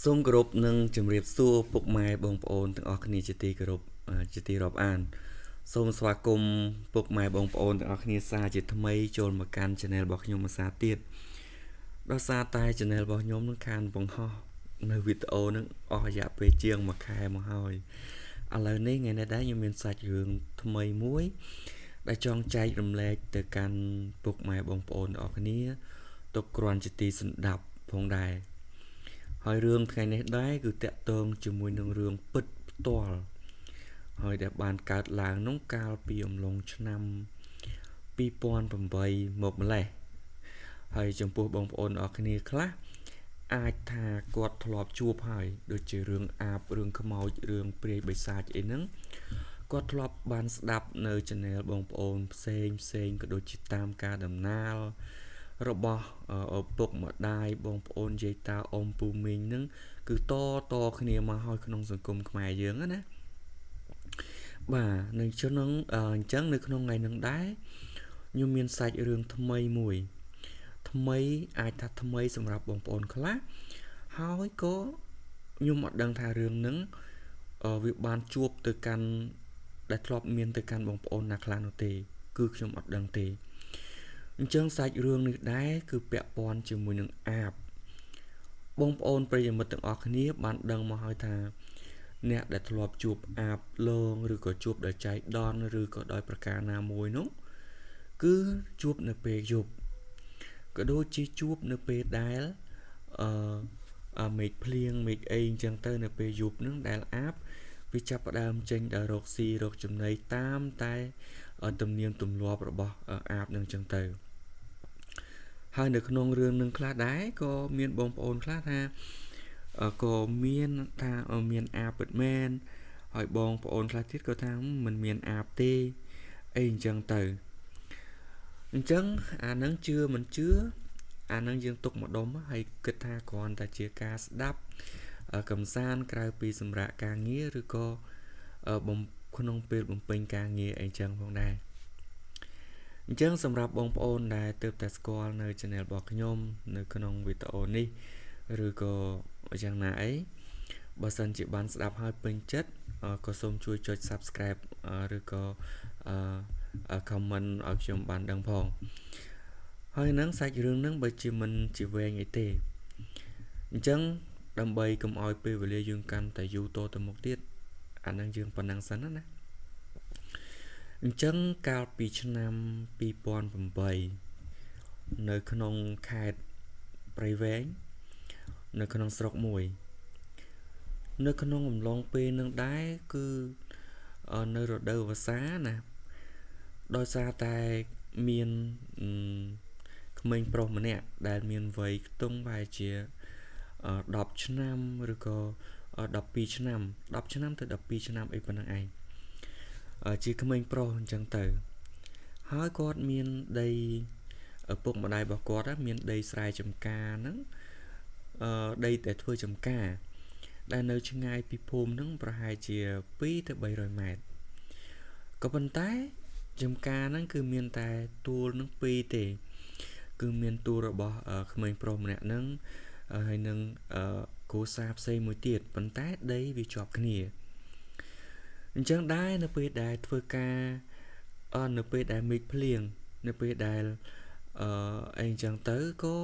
សូមគោរពនឹងជម្រាបសួរពុកម៉ែបងប្អូនទាំងអស់គ្នាជាទីគោរពជាទីរាប់អានសូមស្វាគមន៍ពុកម៉ែបងប្អូនទាំងអស់គ្នាសាជាថ្មីចូលមកកាន់ Channel របស់ខ្ញុំមួយសាទៀតដោយសារតែ Channel របស់ខ្ញុំនឹងខានបង្ហោះនៅវីដេអូនឹងអស់រយៈពេលជាង1ខែមកហើយឥឡូវនេះថ្ងៃនេះដែរខ្ញុំមានសាច់រឿងថ្មីមួយដែលចង់ចែករំលែកទៅកាន់ពុកម៉ែបងប្អូនទាំងអស់គ្នាទុកគ្រាន់ជាទីសន្តាប់ផងដែរហើយរឿងថ្ងៃនេះដែរគឺតាក់ទងជាមួយនឹងរឿងពិតផ្ទាល់ហើយដែលបានកើតឡើងនោះកាលពីអំឡុងឆ្នាំ2008មកម្លេះហើយចំពោះបងប្អូនអរគ្នាខ្លះអាចថាគាត់ធ្លាប់ជួបហើយដូចជារឿងអាបរឿងខ្មោចរឿងព្រាយបិសាចអីហ្នឹងគាត់ធ្លាប់បានស្ដាប់នៅ Channel បងប្អូនផ្សេងក៏ដូចជាតាមការដំណើររបស់ឪពុកម្ដាយបងប្អូនយាយតាអ៊ំពូមីងហ្នឹងគឺតគ្នាមកហើយក្នុងសង្គមខ្មែរយើងណាបាទនៅក្នុងអញ្ចឹងនៅក្នុងថ្ងៃហ្នឹងដែរខ្ញុំមានសាច់រឿងថ្មីមួយថ្មីអាចថាថ្មីសម្រាប់បងប្អូនខ្លះហើយក៏ខ្ញុំអត់ដឹងថារឿងហ្នឹងវាបានជួបទៅកាន់ដែលធ្លាប់មានទៅកាន់បងប្អូនណាខ្លះនោះទេគឺខ្ញុំអត់ដឹងទេអញ្ចឹងសាច់រឿងនេះដែរគឺពាក់ព័ន្ធជាមួយនឹងអាបបងប្អូនប្រិយមិត្តទាំងអស់គ្នាបានដឹងមកហើយថាអ្នកដែលធ្លាប់ជួបអាបលងឬក៏ជួបដោយចៃដន្យឬក៏ដោយប្រការណាមួយនោះគឺជួបនៅពេលយប់ក៏ដូចជាជួបនៅពេលដែលមេឃភ្លៀងមេឃអីអញ្ចឹងទៅនៅពេលយប់ហ្នឹងដែលអាបវាចាប់ផ្ដើមចេញដល់រកស៊ីរកចំណីតាមតែទំនៀមទម្លាប់របស់អាបហ្នឹងអញ្ចឹងទៅហើយនៅក្នុងរឿងនឹងខ្លះដែរក៏មានបងប្អូនខ្លះថាក៏មានថាមានអាបពិតមែនហើយបងប្អូនខ្លះទៀតក៏ថាមិនមានអាបទេអីអញ្ចឹងទៅអញ្ចឹងអានឹងជឿមិនជឿអានឹងយើងទុកមកដុំហើយគិតថាគ្រាន់តែជាការស្ដាប់កំសាន្តក្រៅពីសម្រាប់ការងារឬក៏ក្នុងពេលបំពេញការងារអីចឹងផងដែរអញ្ចឹងសម្រាប់បងប្អូនដែលទើបតែស្គាល់នៅ Channel របស់ខ្ញុំនៅក្នុងវីដេអូនេះឬក៏យ៉ាងណាអីបើសិនជាបានស្ដាប់ហើយពេញចិត្តក៏សូមជួយចុច Subscribe ឬក៏comment ឲ្យខ្ញុំបានដឹងផងហើយនឹងសាច់រឿងហ្នឹងបើជាមិនជាវែងអីទេអញ្ចឹងដើម្បីកុំឲ្យពេលវេលាយើងកាន់តែយូរតទៅមុខទៀតអានឹងយើងប៉ុណ្ណឹងសិនណាអញ្ចឹងកាលពីឆ្នាំ2008នៅក្នុងខេត្តព្រៃវែងនៅក្នុងស្រុកមួយនៅក្នុងអំឡុងពេលនឹងដែរគឺនៅរដូវវស្សាណាដោយសារតែមានក្មេងប្រុសម្នាក់ដែលមានវ័យខ្ទង់ប្រហែលជា10ឆ្នាំឬក៏12ឆ្នាំ10ឆ្នាំទៅ12ឆ្នាំអីប៉ុណ្ណឹងឯងជាក្មេងប្រុសអញ្ចឹងទៅហើយគាត់មានដីឪពុកម្ដាយរបស់គាត់មានដីស្រែចម្ការហ្នឹងដីដែលធ្វើចម្ការដែលនៅឆ្ងាយពីភូមិហ្នឹងប្រហែលជា2ទៅ300ម៉ែត្រក៏ប៉ុន្តែចម្ការហ្នឹងគឺមានតែទួលនឹង2ទេគឺមានទួលរបស់ក្មេងប្រុសម្នាក់ហ្នឹងហើយនឹងគ្រួសារផ្សេងមួយទៀតប៉ុន្តែដីវាជាប់គ្នាអញ្ចឹងដែរនៅពេលដែលធ្វើការនៅពេលដែលមេឃភ្លៀងនៅពេលដែលអីអញ្ចឹងទៅក៏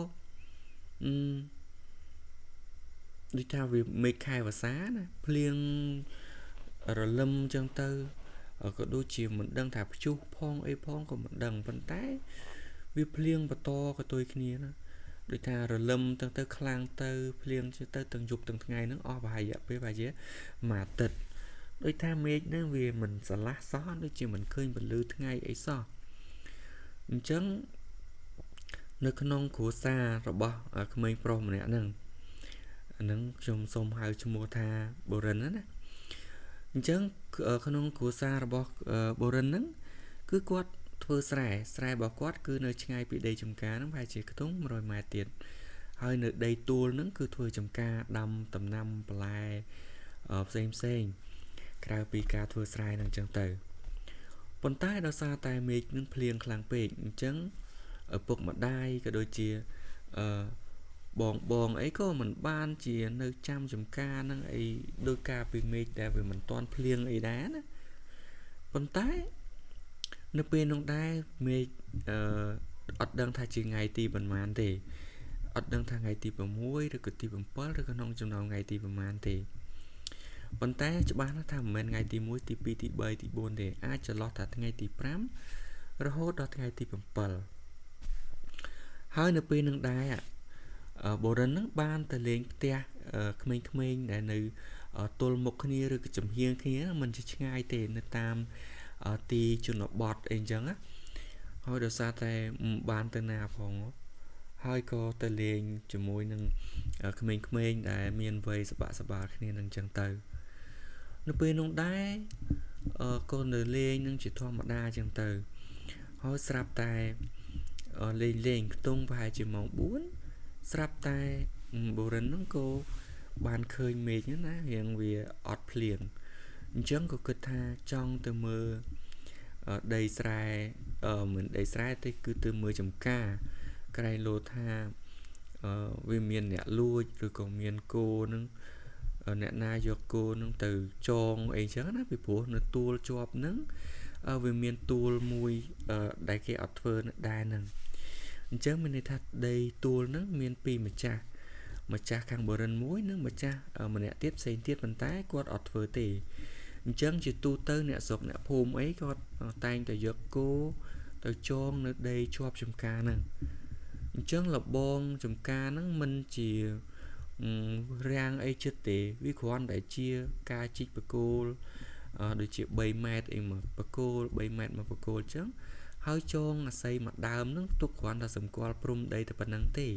ដូចថាវាមេឃខែវស្សាណាភ្លៀងរលឹមអញ្ចឹងទៅក៏ដូចជាមិនដឹងថាព្យុះផងអីផងក៏មិនដឹងប៉ុន្តែវាភ្លៀងបន្តក៏ទុយគ្នាណាដូចថារលឹមទៅខ្លាំងទៅភ្លៀងទៅទាំងយប់ទាំងថ្ងៃហ្នឹងអស់ប្រហែលរយៈពេលប្រហែលជាមួយអាទិត្យដូចថាមេឃហ្នឹងវាមិនស្រឡះសោះដូចជាមិនឃើញពន្លឺថ្ងៃអីសោះអញ្ចឹងនៅក្នុងគ្រួសាររបស់ក្មេងប្រុសម្នាក់ហ្នឹងអាហ្នឹងខ្ញុំសូមហៅឈ្មោះថាបូរិនណាអញ្ចឹងក្នុងគ្រួសាររបស់បូរិនហ្នឹងគឺគាត់ធ្វើស្រែរបស់គាត់គឺនៅឆ្ងាយពីដីចម្ការហ្នឹងប្រហែលជាខ្ទង់100ម៉ែត្រទៀតហើយនៅដីទួលហ្នឹងគឺធ្វើចម្ការដាំដំណាំបន្លែផ្សេងក្រៅពីការធ្វើស្រែហ្នឹងអញ្ចឹងទៅប៉ុន្តែដោយសារតែមេឃនឹងភ្លៀងខ្លាំងពេកអញ្ចឹងឪពុកម្ដាយក៏ដូចជា បងអីក៏មិនបានជានៅចាំចំការហ្នឹងអីដោយការពីមេឃដែលវាមិនតាន់ភ្លៀងអីដែរណាប៉ុន្តែនៅពេលនោះដែរមេឃអត់ដឹងថាជាថ្ងៃទីប៉ុន្មានទេអត់ដឹងថាថ្ងៃទី6ឬក៏ទី7ឬក៏ក្នុងចំណោមថ្ងៃទីប៉ុន្មានទេប៉ុន្តែច្បាស់ណាស់ថាមិនមែនថ្ងៃទី1ទី2ទី3ទី4ទេអាចចន្លោះថាថ្ងៃទី5រហូតដល់ថ្ងៃទី7ហើយនៅពេលនឹងដែរបូរិននឹងបានទៅលេងផ្ទះក្មេងៗដែលនៅទល់មុខគ្នាឬក៏ចំហៀងគ្នាមិនជាឆ្ងាយទេនៅតាមទីជនបទអីចឹងណាហើយដោយសារតែបានទៅណាផងហើយក៏ទៅលេងជាមួយនឹងក្មេងៗដែលមានវ័យសបាក់សបាល់គ្នានឹងចឹងទៅនៅពេលនោះដែរក៏នៅលេងនឹងជាធម្មតាចឹងទៅហើយស្រាប់តែលេងខ្ទង់ប្រហែលជាម៉ោង4ស្រាប់តែបូរិនហ្នឹងក៏បានឃើញមេឃហ្នឹងណារៀងវាអត់ភ្លៀងអញ្ចឹងក៏គិតថាចង់ទៅមើលដីស្រែមិនដីស្រែទេគឺទៅមើលចំការក្រែងលោថាវាមានអ្នកលួចឬក៏មានគោនឹងអ្នកណាយកគោនឹងទៅចងអីចឹងណាពីព្រោះនៅទួលជាប់ហ្នឹងវាមានទួលមួយដែលគេអត់ធ្វើដែរហ្នឹងអញ្ចឹងមានន័យថាដីទួលហ្នឹងមានពីរម្ចាស់ខាងបរិនមួយនិងម្ចាស់ម្នាក់ទៀតផ្សេងទៀតប៉ុន្តែគាត់អត់ធ្វើទេអញ្ចឹងជាទូទៅអ្នកស្រុកអ្នកភូមិអីគាត់តែងតែយកគោទៅចងនៅដីជាប់ចំការហ្នឹងអញ្ចឹងលបងចំការហ្នឹងមិនជារាំងអីចិត្តទេវាគ្រាន់តែជាការជីកបកគោលដូចជា3ម៉ែត្រអីមកបកគោល3ម៉ែត្រមកបកគោលអញ្ចឹងហើយចងអាស័យមួយដើមហ្នឹងទុកគ្រាន់តែសម្គាល់ព្រំដីតែប៉ុណ្្នឹងទេ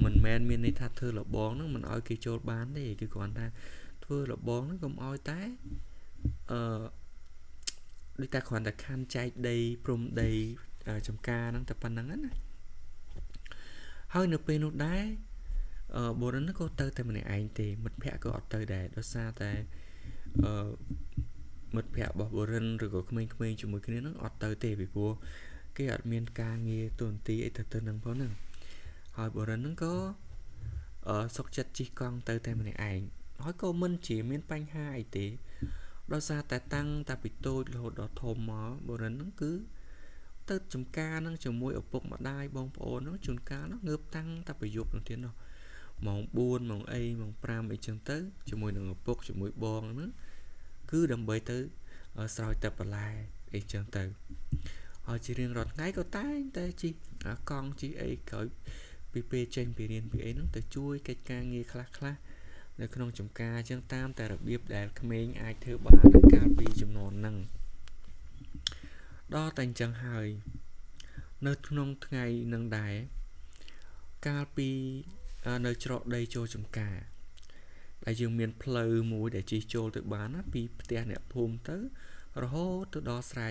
មិនមែនមានន័យថាធ្វើលបងហ្នឹងមិនឲ្យគេចូលបានទេគឺគ្រាន់តែធ្វើលបងហ្នឹងកុំឲ្យតែដូចតែគ្រាន់តែខណ្ឌចែកដីព្រំដីចំការហ្នឹងតែប៉ុណ្្នឹងណាហើយនៅពេលនោះដែរបូរិនក៏ទៅតែម្នាក់ឯងទេមិត្តភ័ក្តិក៏អត់ទៅដែរដោយសារតែមិត្តភ័ក្តិរបស់បូរិនឬក៏ក្មេងៗជាមួយគ្នាហ្នឹងអត់ទៅទេពីព្រោះគេអត់មានការងារទូនទីអីទៅនឹងផងហ្នឹងហើយបូរិនហ្នឹងក៏សុកចិត្តជិះកង់ទៅតែម្នាក់ឯងហើយក៏មិនជាមានបញ្ហាអីទេដោយសារតែតាំងតែពីតូចរហូតដល់ធំមកបូរិនហ្នឹងគឺទៅចំការហ្នឹងជាមួយឪពុកម្ដាយបងប្អូនហ្នឹងជួនកាលហ្នឹងងើបតាំងតែប្រយុទ្ធនោះទៀតនោះម៉ោង4ម៉ោងម៉ោង5អីចឹងទៅជាមួយនឹងឪពុកជាមួយបងហ្នឹងគឺដើម្បីទៅស្រោចទឹកបន្លែអីចឹងទៅហើយជារៀងរាល់ថ្ងៃក៏តែងតែជិះកង់ជិះអីក្រោយពីពេលចេញពីរៀនពីអីហ្នឹងទៅជួយកិច្ចការងារខ្លះនៅក្នុងចំការចឹងតាមតែរបៀបដែលក្មេងអាចធ្វើបានកាលពីចំនួនហ្នឹងដល់តែអញ្ចឹងហើយនៅក្នុងថ្ងៃនឹងដែរកាលពីនៅច្រកដីចូលចំការដែលយើងមានផ្លូវមួយដែលជិះចូលទៅបានណាពីផ្ទះអ្នកភូមិទៅរហូតទៅដល់ស្រែ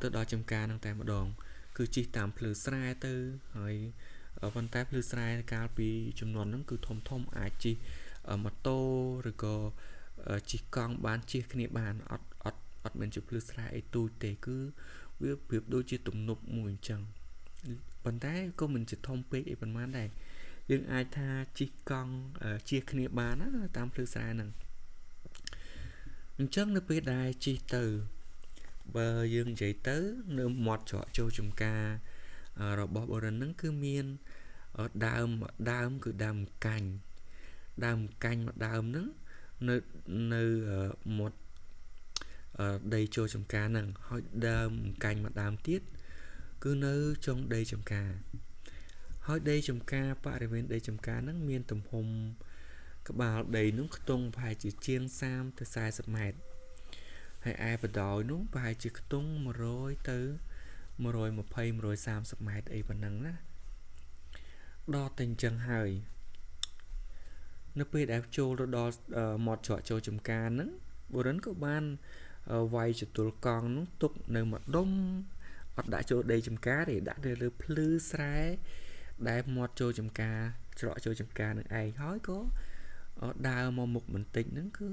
ទៅដល់ចំការនឹងតែម្ដងគឺជិះតាមផ្លូវស្រែទៅហើយប៉ុន្តែផ្លូវស្រែកាលពីចំនួនហ្នឹងគឺធំអាចជិះម៉ូតូឬក៏ជិះកង់បានជិះគ្នាបានអត់មានជាផ្លូវស្រែអីទូចទេគឺវាប្រៀបដូចជាទំនប់មួយអញ្ចឹងប៉ុន្តែក៏មិនជាធំពេកអីប៉ុន្មានដែរយើងអាចថាជិះកង់ជិះគ្នាបានណាតាមផ្លូវស្រែហ្នឹងអញ្ចឹងនៅពេលដែលជិះទៅបើយើងនិយាយទៅនៅមាត់ច្រកចូលចំការរបស់បរិនហ្នឹងគឺមានដើមគឺដើមកាញ់មួយដើមហ្នឹងនៅមាត់ដីចូលចំការហ្នឹងហើយដើមកាញ់មួយដើមទៀតគឺនៅចុងដីចំការហើយដីចំការបរិវេណដីចំការហ្នឹងមានទំហំក្បាលដីនោះខ្ទង់ប្រហែលជាជាង30ទៅ40ម៉ែត្រហើយឯបដោយនោះប្រហែលជាខ្ទង់100ទៅ120 130ម៉ែត្រអីប៉ុណ្ណឹងណាដល់តែអញ្ចឹងហើយនៅពេលដែលចូលទៅដល់មាត់ច្រកចូលចំការហ្នឹងបុរិនក៏បានវាយចតុលកង់នោះទុកនៅម្ដុំអត់ដាក់ចូលដីចំការទេដាក់នៅលើភ្លឺស្រែដែលមាត់ចូលចំការច្រកចូលចំការនឹងឯងហើយក៏ដើរមកមុខបន្តិចហ្នឹងគឺ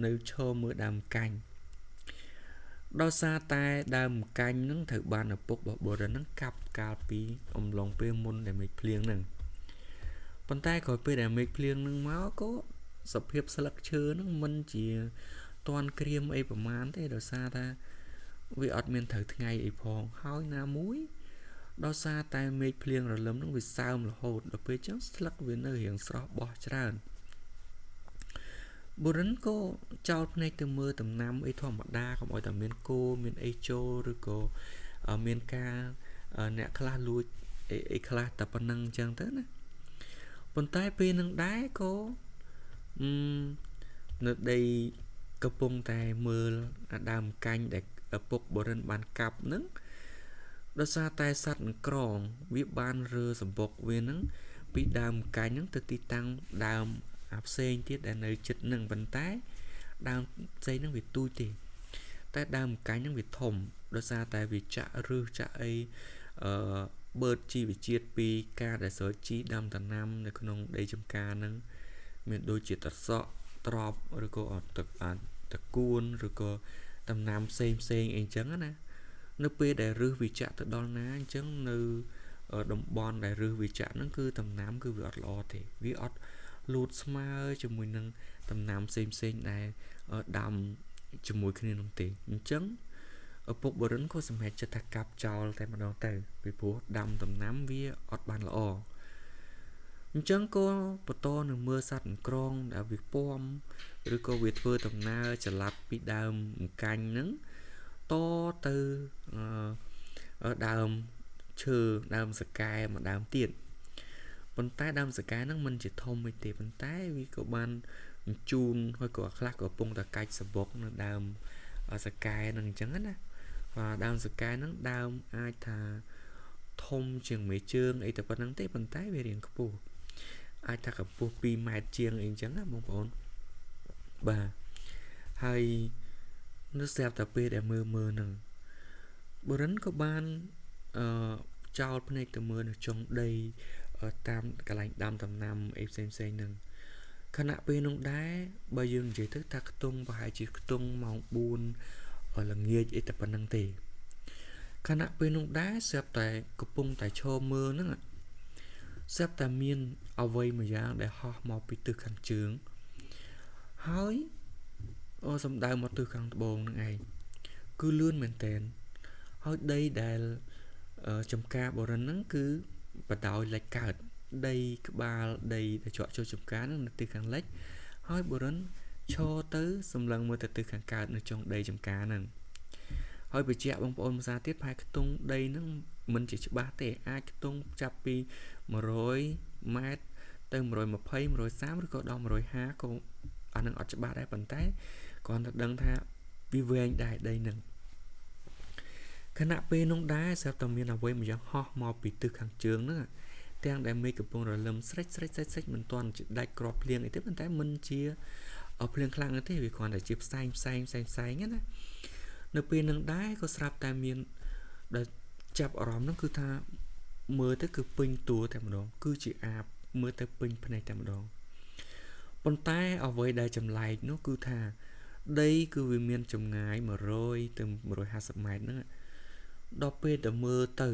នៅឈរមើលដើមកាញ់ដោយសារតែដើមកាញ់ហ្នឹងត្រូវបានឪពុករបស់បុរិនហ្នឹងកាប់កាលពីអំឡុងពេលមុនដែលមេឃភ្លៀងហ្នឹង ប៉ុន្តែក្រោយពេលដែលមេឃភ្លៀងនឹងមកក៏សភាពស្លឹកឈើនឹងមិនជាតាន់ក្រៀមអីប្រមាណទេដោយសារថាវាអត់មានត្រូវថ្ងៃអីផងហើយណាមួយដោយសារតែមេឃភ្លៀងរលឹមនឹងវាសើមរហូតដល់ពេលចឹងស្លឹកវានៅរៀងស្រស់បោះច្រើនបុរិនក៏ចោលភ្នែកទៅមើលដំណាំអីធម្មតាកុំឲ្យតែមានគោមានអីចូលឬក៏មានការអ្នកខ្លះលួចអីខ្លះតែប៉ុណ្្នឹងចឹងទៅណាប៉ុន្តែពេលនឹងដែរក៏នៅដីកំពុងតែមើលដើមកាញ់ដែលឪពុកបុរិនបានកាប់នឹងដោយសារតែសត្វនឹងក្រងវាបានរើសម្បុកវានឹងពីដើមកាញ់នឹងទៅទីតាំងដើមផ្សេងទៀតដែលនៅជិតនឹងប៉ុន្តែដើមផ្សេងនឹងវាទូចទេតែដើមកាញ់នឹងវាធំដោយសារតែវាចាក់រឹសចាក់អីបឺតជីវជាតិពីការដែលស្រោចជីដាំដំណាំនៅក្នុងដីចម្ការនឹងមានដូចជាត្រសក់ត្រប់ឬក៏តកួនឬក៏ដំណាំផ្សេងអីចឹងណានៅពេលដែលរឹសវាចាក់ទៅដល់ណាអញ្ចឹងនៅតំបន់ដែលរឹសវាចាក់ហ្នឹងគឺដំណាំគឺវាអត់ល្អទេវាអត់លូតស្មើជាមួយនឹងដំណាំផ្សេងដែលដាំជាមួយគ្នានោះទេអញ្ចឹងឪពុកបុរិនក៏សម្រេចចិត្តថាកាប់ចោលតែម្ដងទៅពីព្រោះដាំដំណាំវាអត់បានល្អអញ្ចឹងក៏បន្តនឹងមើលសត្វអង្ក្រងដែលវាពំឬក៏វាធ្វើដំណើរចល័តពីដើមអង្កាញ់ហ្នឹងតទៅដើមឈើដើមសកែមួយដើមទៀតប៉ុន្តែដើមសកែហ្នឹងមិនជាធំទេប៉ុន្តែវាក៏បានជូនហើយក៏ខ្លះក៏កំពុងតែកាច់សបុកនៅដើមសកែហ្នឹងអញ្ចឹងណាvà ដើមសកែហ្នឹងដើមអាចថាធំជាងមេជើងអីតែប៉ុណ្្នឹងទេប៉ុន្តែវារាងខ្ពស់អាចថាកម្ពស់2ម៉ែត្រជាងអីអញ្ចឹងណាបងប្អូនបាទហើយនៅស្រាប់តែពេលដែលមើលហ្នឹងបុរិនក៏បានចោលភ្នែកទៅមើលនៅចុងដីតាមកន្លែងដាំដំណាំអីផ្សេងហ្នឹងខណៈពេលនោះដែរបើយើងនិយាយទៅថាខ្ទង់ប្រហែលជាខ្ទង់ម៉ោង4ល្ងាចអីតែប៉ុណ្្នឹងទេខណៈពេលនោះដែរស្រាប់តែកំពុងតែឈរមើលហ្នឹងស្រាប់តែមានអ្វីមួយយ៉ាងដែលហោះមកពីទិសខាងជើងហើយសំដៅមកទិសខាងត្បូងហ្នឹងឯងគឺលឿនមែនតើហើយដីដែលចំការបរិនហ្នឹងគឺបដោយលិចកើតដីក្បាលដីដែលជាប់ចូលចំការហ្នឹងនៅទិសខាងលិចហើយបរិនឈរទៅសម្លឹងមើលទៅទិសខាងកើតនៅចុងដីចំការហ្នឹងហើយបញ្ជាក់បងប្អូនភាសាទៀតផែខ្ទង់ដីហ្នឹងមិនជាច្បាស់ទេអាចខ្ទង់ចាប់ពី100ម៉ែត្រទៅ120 130ឬក៏ដល់150ក៏អានឹងអត់ច្បាស់ដែរប៉ុន្តែគ្រាន់តែដឹងថាវាវែងដែរដីហ្នឹងខណៈពេលនោះដែរស្រាប់តែមានអ្វីមួយយ៉ាងហោះមកពីទិសខាងជើងហ្នឹងទាំងដែលមេឃកំពុងរលឹមស្រេចមិនទាន់ដាច់គ្រាប់ភ្លៀងអីទេប៉ុន្តែមិនជាភ្លៀងខ្លាំងទេវាគ្រាន់តែជាផ្សែងណានៅពេលនឹងដែរក៏ស្រាប់តែមានដែលចាប់អារម្មណ៍ហ្នឹងគឺថាមើលទៅគឺពេញតួតែម្ដងគឺជាអាបមើលទៅពេញភ្នែកតែម្ដងប៉ុន្តែអ្វីដែលចម្លែកនោះគឺថាដីគឺវាមានចម្ងាយ100ទៅ150ម៉ែត្រហ្នឹងដល់ពេលទៅមើលទៅ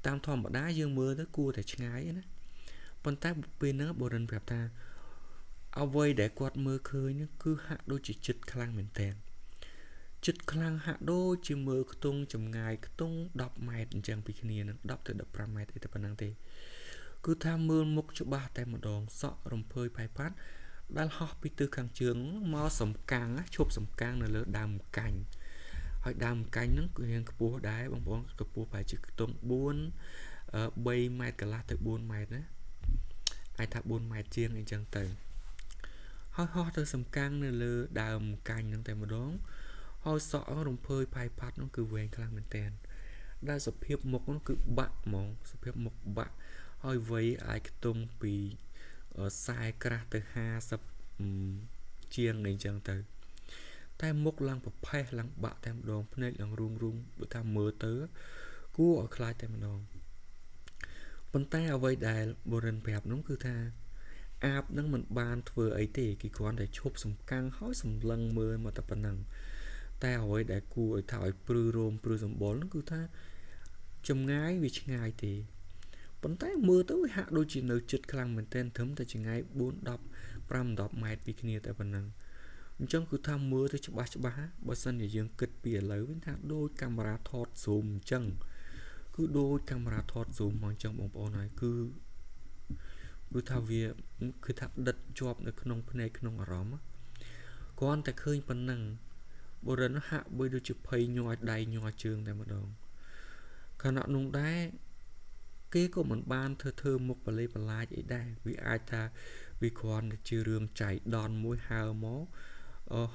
តាមធម្មតាយើងមើលទៅគួរតែឆ្ងាយណាប៉ុន្តែពេលហ្នឹងបុរិនប្រាប់ថាអ្វីដែលគាត់មើលឃើញគឺហាក់ដូចជាជិតខ្លាំងមែនតើជិតខ្លាំងហាក់ដូចជាមើលខ្ទង់ចម្ងាយខ្ទង់10ម៉ែត្រអញ្ចឹងពីគ្នានឹង10ទៅ15ម៉ែត្រអីតែប៉ុណ្ណឹងទេគឺថាមើលមុខច្បាស់តែម្ដងសក់រំភើយផៃផាត់ដែលហោះពីទិសខាងជើងមកសំកាំងឈប់សំកាំងនៅលើដើមកាញ់ហើយដើមកាញ់ហ្នឹងគឺរាងខ្ពស់ដែរបងប្អូនខ្ពស់ប្រហែលជាខ្ទង់3ម៉ែត្រកន្លះទៅ4ម៉ែត្រណាអាចថា4ម៉ែត្រជាងអីចឹងទៅហើយហោះទៅសំកាំងនៅលើដើមកាញ់ហ្នឹងតែម្ដងហើយសក់រំភើយផៃផាត់នោះគឺវែងខ្លាំងមែនតើដែលសភាពមុខនោះគឺបាក់ហ្មងសភាពមុខបាក់ហើយវ័យអាចខ្ទង់ពី40ក្រាស់ទៅ50ជាងអីចឹងទៅតែមុខឡើងប្រផេះឡើងបាក់តែម្ដងភ្នែកឡើងរូងដូចថាមើលទៅគួរឲ្យខ្លាចតែម្ដងប៉ុន្តែអ្វីដែលបុរិនប្រាប់នោះគឺថាអាបនឹងមិនបានធ្វើអីទេគេគ្រាន់តែឈប់សំកាំងហើយសម្លឹងមើលមកតែប៉ុណ្ណឹងតែអ្វីដែលគួរឲ្យថាឲ្យព្រឺរោមព្រឺសម្បុរនោះគឺថាចម្ងាយវាឆ្ងាយទេ ប៉ុន្តែមើលទៅវាហាក់ដូចជានៅជិតខ្លាំងមែនទែនត្រឹមតែចម្ងាយ4-10 ម៉ែត្រពីគ្នាតែប៉ុណ្ណឹងអញ្ចឹងគឺថាមើលទៅច្បាស់បើសិនជាយើងគិតពីឥឡូវវិញថាដូចកាមេរ៉ាថត zoom អញ្ចឹងគឺដូចកាមេរ៉ាថត zoom មកអញ្ចឹងបងប្អូនហើយគឺថាវាគឺថាដិតជាប់នៅក្នុងភ្នែកក្នុងអារម្មណ៍គ្រាន់តែឃើញប៉ុណ្ណឹងបុរិនហាក់បីដូចជាភ័យញ័រដៃញ័រជើងតែម្ដងខណៈនោះដែរគេក៏មិនបានធ្វើមុខបលេបឡាចអីដែរវាអាចថាវាគ្រាន់តែជារឿងចៃដន្យមួយហើមក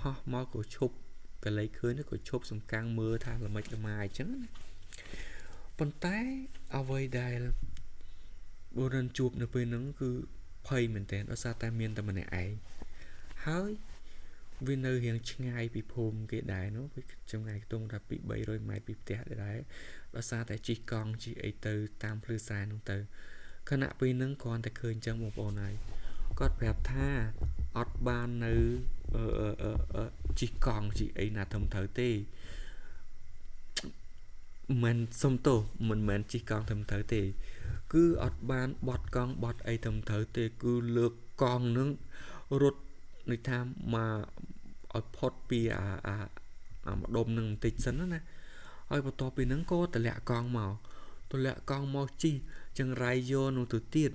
ហោះមកក៏ឈប់កលេចឃើញក៏ឈប់សំកាំងមើលថាល្មិចល្មាយអញ្ចឹងណាប៉ុន្តែអ្វីដែលបុរិនជួបនៅពេលហ្នឹងគឺភ័យមែនទែនដោយសារតែមានតែម្នាក់ឯងហើយវានៅរៀងឆ្ងាយពីភូមិគេដែរនោះវាចម្ងាយខ្ទង់ថាពី300ម៉ែត្រពីផ្ទះដែរដោយសារតែជិះកង់ជិះអីទៅតាមភ្លឺស្រែនោះទៅខណៈពេលហ្នឹងគ្រាន់តែឃើញចឹងបងប្អូនហើយគាត់ប្រាប់ថាអត់បាននៅជិះកង់ជិះអីណាធំត្រូវទេមិនសុំទោសមិនមែនជិះកង់ធំត្រូវទេគឺអត់បានបត់កង់បត់អីធំត្រូវទេគឺលើកកង់នឹងរត់នេះថាមកឲ្យផុតពីអាម្ដុំនឹងបន្តិចសិនណាហើយបន្ទាប់ពីហ្នឹងក៏ទម្លាក់កង់មកជីចង្រៃយកនោះទៅទៀត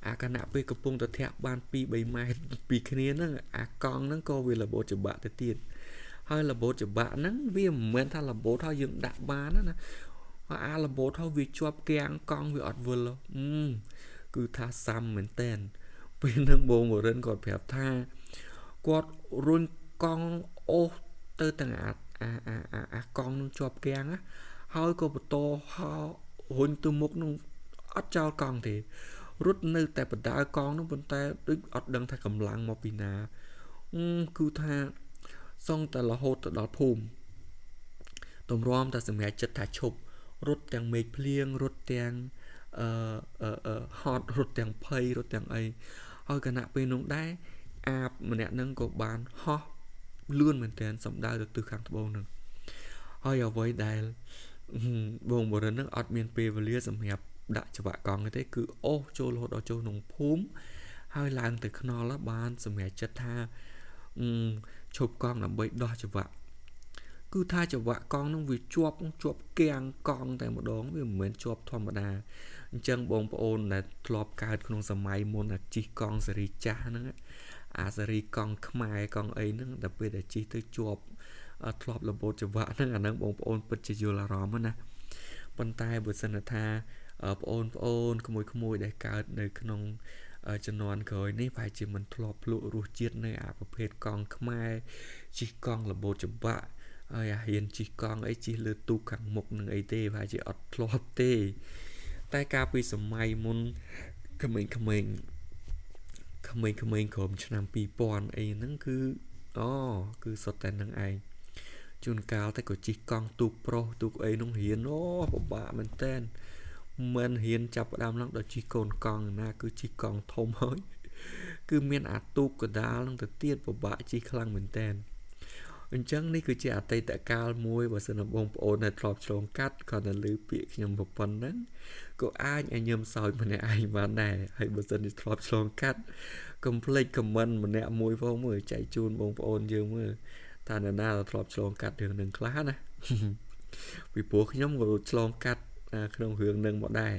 អាគណៈពេលកំពុងតែធាក់បាន 2-3 ម៉ែត្រពីគ្នាហ្នឹងអាកង់ហ្នឹងក៏វារបូតច្បាក់ទៅទៀតហើយរបូតច្បាក់ហ្នឹងវាមិនមែនថារបូតហើយយើងដាក់បានណាអារបូតហើយវាជាប់គាំងកង់វាអត់វិលគឺថាសាំមែនតែនពេលហ្នឹងបងបរិនគាត់ប្រាប់ថាគាត់រុញកង់អូសទៅទាំងអាកង់នឹងជាប់គាំងហើយក៏បន្តរុញទៅមុខនឹងអត់ចោលកង់ទេរត់នៅតែបដើកង់នោះប៉ុន្តែដូចអត់ដឹងថាកម្លាំងមកពីណាគឺថាសងតែរហូតទៅដល់ភូមិទំរាំតែសម្រាប់ចិត្តថាឈប់រត់ទាំងមេឃភ្លៀងរត់ទាំងហត់រត់ទាំងភ័យរត់ទាំងអីហើយគណៈពេលនោះដែរអាបម្នាក់នឹងក៏បានហោះលឿនមែនទែនសំដៅទៅទិសខាងត្បូងនឹងហើយអ្វីដែលបងបរិននឹងអត់មានពេលវេលាសម្រាប់ដាក់ច្រវាក់កង់ទេគឺអូសចូលរហូតដល់ចូលក្នុងភូមិហើយឡើងទៅខ្នល់បានសម្រាប់ចិត្តថាឈប់កង់ដើម្បីដោះច្រវាក់គឺថាច្រវាក់កង់នឹងវាជាប់គាំងកង់តែម្ដងវាមិនមែនជាប់ធម្មតាអញ្ចឹងបងប្អូនដែលធ្លាប់កើតក្នុងសម័យមុនអាជិះកង់សេរីចាស់ហ្នឹងអាសេរីកង់ខ្មែរកង់អីហ្នឹងដល់ពេលដែលជិះទៅជាប់ធ្លាប់របូតច្រវាក់ហ្នឹងអាហ្នឹងបងប្អូនពិតជាយល់អារម្មណ៍ណាប៉ុន្តែបើសិនថាបងប្អូនក្មួយដែលកើតនៅក្នុងជំនាន់ក្រោយនេះប្រហែលជាមិនធ្លាប់ភ្លក់រសជាតិនៅអាប្រភេទកង់ខ្មែរជិះកង់របូតច្រវាក់ហើយអាហ៊ានជិះកង់អីជិះលើទូកខាងមុខនឹងអីទេប្រហែលជាអត់ធ្លាប់ទេតែកាលពីសម័យមុនក្មេងៗក្រុមឆ្នាំ2000អីហ្នឹងគឺសុទ្ធតែនឹងឯងជួនកាលតែក៏ជិះកង់ទូកប្រុសទូកអីនោះរៀនពិបាកមែនតើមិនហ៊ានចាប់ផ្ដើមឡើងដល់ជិះកូនកង់ណាគឺជិះកង់ធំហើយគឺមានអាទូកកដាលនឹងទៅទៀតពិបាកជិះខ្លាំងមែនតើអញ្ចឹងនេះគឺជាអតីតកាលមួយបើសិនបងប្អូនដែលធ្លាប់ឆ្លងកាត់គាត់ទៅលើពាក្យខ្ញុំប៉ុណ្ណឹងក៏អាចឲ្យញឹមសោចម្នាក់ឯងបានដែរហើយបើសិនជាធ្លាប់ឆ្លងកាត់កុំភ្លេចខមមិនម្នាក់មួយផងមើលចែកជូនបងប្អូនយើងមើលថាអ្នកណាធ្លាប់ឆ្លងកាត់រឿងនឹងខ្លះណាពីព្រោះខ្ញុំក៏ឆ្លងកាត់ក្នុងរឿងនឹងមកដែរ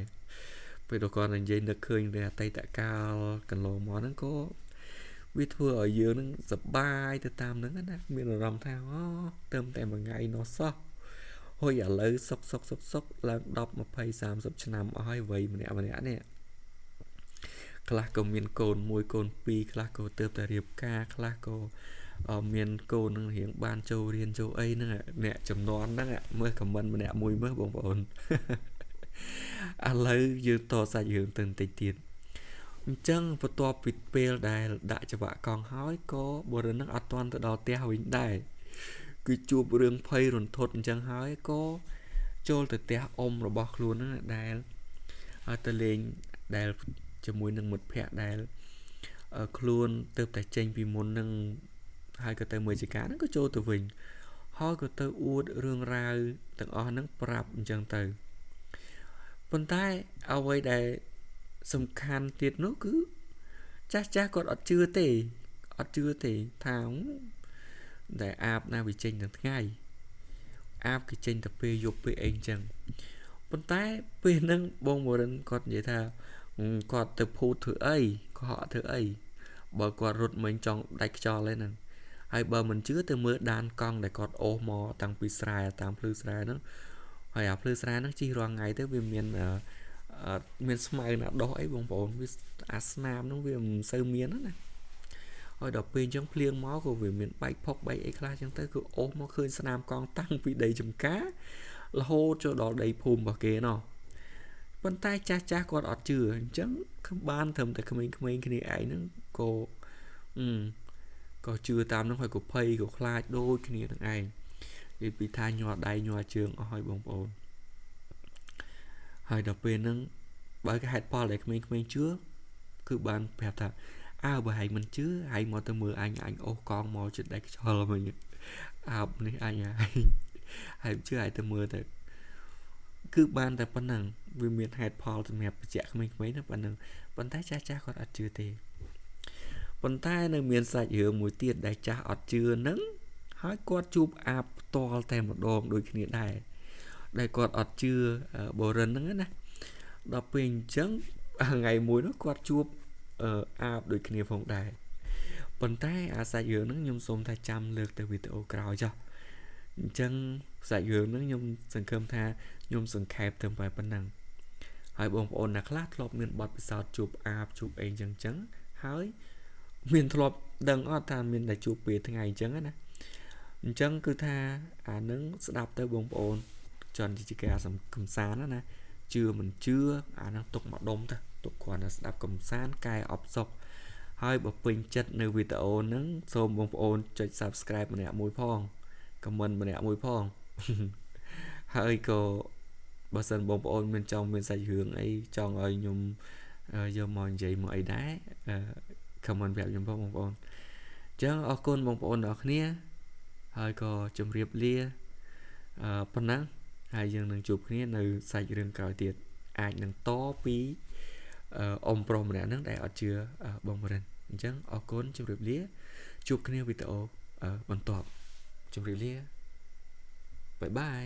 ពេលដល់គាត់និយាយនឹកឃើញនៅអតីតកាលកន្លងមកហ្នឹងក៏វាធ្វើឲ្យយើងនឹងសប្បាយទៅតាមហ្នឹងណាមានអារម្មណ៍ថាទៅតែមួយថ្ងៃនោះសោះហុយឥឡូវសុកឡើង10 20 30ឆ្នាំអស់ហើយវ័យម្នាក់នេះខ្លះក៏មានកូន1កូន2ខ្លះក៏ទើបតែរៀបការខ្លះក៏មានកូននឹងរៀងបានចូលរៀនចូលអីហ្នឹងអ្នកចំនួនហ្នឹងមើលខមមិនម្នាក់មួយមើលបងប្អូនឥឡូវយើងតសាច់រឿងទៅបន្តិចទៀតអញ្ចឹងបន្ទាប់ពីពេលដែលដាក់ច្រវាក់កង់ហើយក៏បុរិននឹងអត់ទាន់ទៅដល់ផ្ទះវិញដែរគឺជួបរឿងភ័យរន្ធត់អញ្ចឹងហើយក៏ចូលទៅផ្ទះអ៊ំរបស់ខ្លួនហ្នឹងដែលទៅលេងដែលជាមួយនឹងមិត្តភ័ក្តិដែលខ្លួនទៅតែចេញពីមុននឹងហើយក៏ទៅមើលចកាហ្នឹងក៏ចូលទៅវិញហើយក៏ទៅអួតរឿងរ៉ាវទាំងអស់ហ្នឹងប្រាប់អញ្ចឹងទៅ ប៉ុន្តែអ្វីដែលសំខាន់ទៀតនោះគឺចាស់គាត់អត់ជឿទេថាដែលអាបណាវាចេញទាំងថ្ងៃអាបគេចេញតែពេលយប់ពេលអីចឹងប៉ុន្តែពេលហ្នឹងបងបរិនគាត់និយាយថាគាត់ទៅភូតធ្វើអីកុហកធ្វើអីបើគាត់រត់មិញចង់ដាច់ខ្យល់ហ្នឹងហើយបើមិនជឿទៅមើលដានកង់ដែលគាត់អូសមកតាំងពីស្រែតាមភ្លឺស្រែហ្នឹងហើយអាភ្លឺស្រែហ្នឹងជិះរាល់ថ្ងៃទៅវាមានស្មៅណាដោះអីបងប្អូនវាអាស្នាមហ្នឹងវាមិនសូវមានណាហើយដល់ពេលអញ្ចឹងភ្លៀងមកក៏វាមានបែកផុកបែកអីខ្លះអញ្ចឹងទៅគឺអូសមកឃើញស្នាមកង់តាំងពីដីចំការរហូតចូលដល់ដីភូមិរបស់គេណោះប៉ុន្តែចាស់គាត់អត់ជឿអញ្ចឹងបានត្រឹមតែក្មេងៗគ្នាឯងហ្នឹងក៏ជឿតាមហ្នឹងហើយក៏ភ័យក៏ខ្លាចដូចគ្នានឹងឯងនិយាយពីថាញ័រដៃញ័រជើងអស់ហើយបងប្អូនហើយដល់ពេលហ្នឹងបើគេហេតុផលដែលក្មេងៗជឿគឺបានប្រាប់ថាបើហែងមិនជឿហែងមកទៅមើលអញអូសកងមកចិត្តដៃខ្យល់វិញអើបនេះអញហើយជឿឲ្យទៅមើលទៅគឺបានតែប៉ុណ្ណឹងវាមានហេតុផលសម្រាប់បញ្ជាក់ក្មេងៗណាប៉ុណ្ណឹងប៉ុន្តែចាស់គាត់អត់ជឿទេប៉ុន្តែនៅមានសាច់រឿងមួយទៀតដែលចាស់អត់ជឿហ្នឹងហើយគាត់ជួបអាបផ្ទាល់តែម្ដងដូចគ្នាដែរដែលគាត់អត់ជឿបរិនហ្នឹងណាដល់ពេលអញ្ចឹងថ្ងៃមួយនោះគាត់ជួបអាបដូចគ្នាផងដែរប៉ុន្តែអាសាច់រឿងហ្នឹងខ្ញុំសូមថាចាំលើកទៅវីដេអូក្រោយចុះអញ្ចឹងសាច់រឿងហ្នឹងខ្ញុំសង្ឃឹមថាខ្ញុំសង្ខេបទៅប៉ុណ្ណឹងហើយបងប្អូនអ្នកខ្លះធ្លាប់មានបទពិសោធន៍ជួបអាបជួបអីអញ្ចឹងហើយមានធ្លាប់ដឹងអត់ថាមានតែជួបពេលថ្ងៃអញ្ចឹងណាអញ្ចឹងគឺថាអានឹងស្ដាប់ទៅបងប្អូនចន់ជាការកំសាន្តណាជឿមិនជឿអានឹងទុកមកដុំទៅទុកគ្រាន់តែស្ដាប់កំសាន្តកែអបសុខហើយបើពេញចិត្តនៅវីដេអូហ្នឹងសូមបងប្អូនចុច Subscribe ម្នាក់មួយផង comment ម្នាក់មួយផងហើយក៏បើសិនបងប្អូនមានចង់មានសាច់រឿងអីចង់ឲ្យខ្ញុំយកមកនិយាយមកអីដែរ comment ប្រាប់ខ្ញុំផងបងប្អូនអញ្ចឹងអរគុណបងប្អូនទាំងអស់គ្នាហើយក៏ជម្រាបលាប៉ុណ្ណឹងហើយយើងនឹងជួបគ្នានៅសាច់រឿងក្រោយទៀតអាចនឹងតពីអ៊ំប្រុសម្នាក់ហ្នឹងដែលអត់ជឿបងបរិនអញ្ចឹងអរគុណជម្រាបលាជួបគ្នាវីដេអូបន្ទាប់ជម្រាបលាបាយបាយ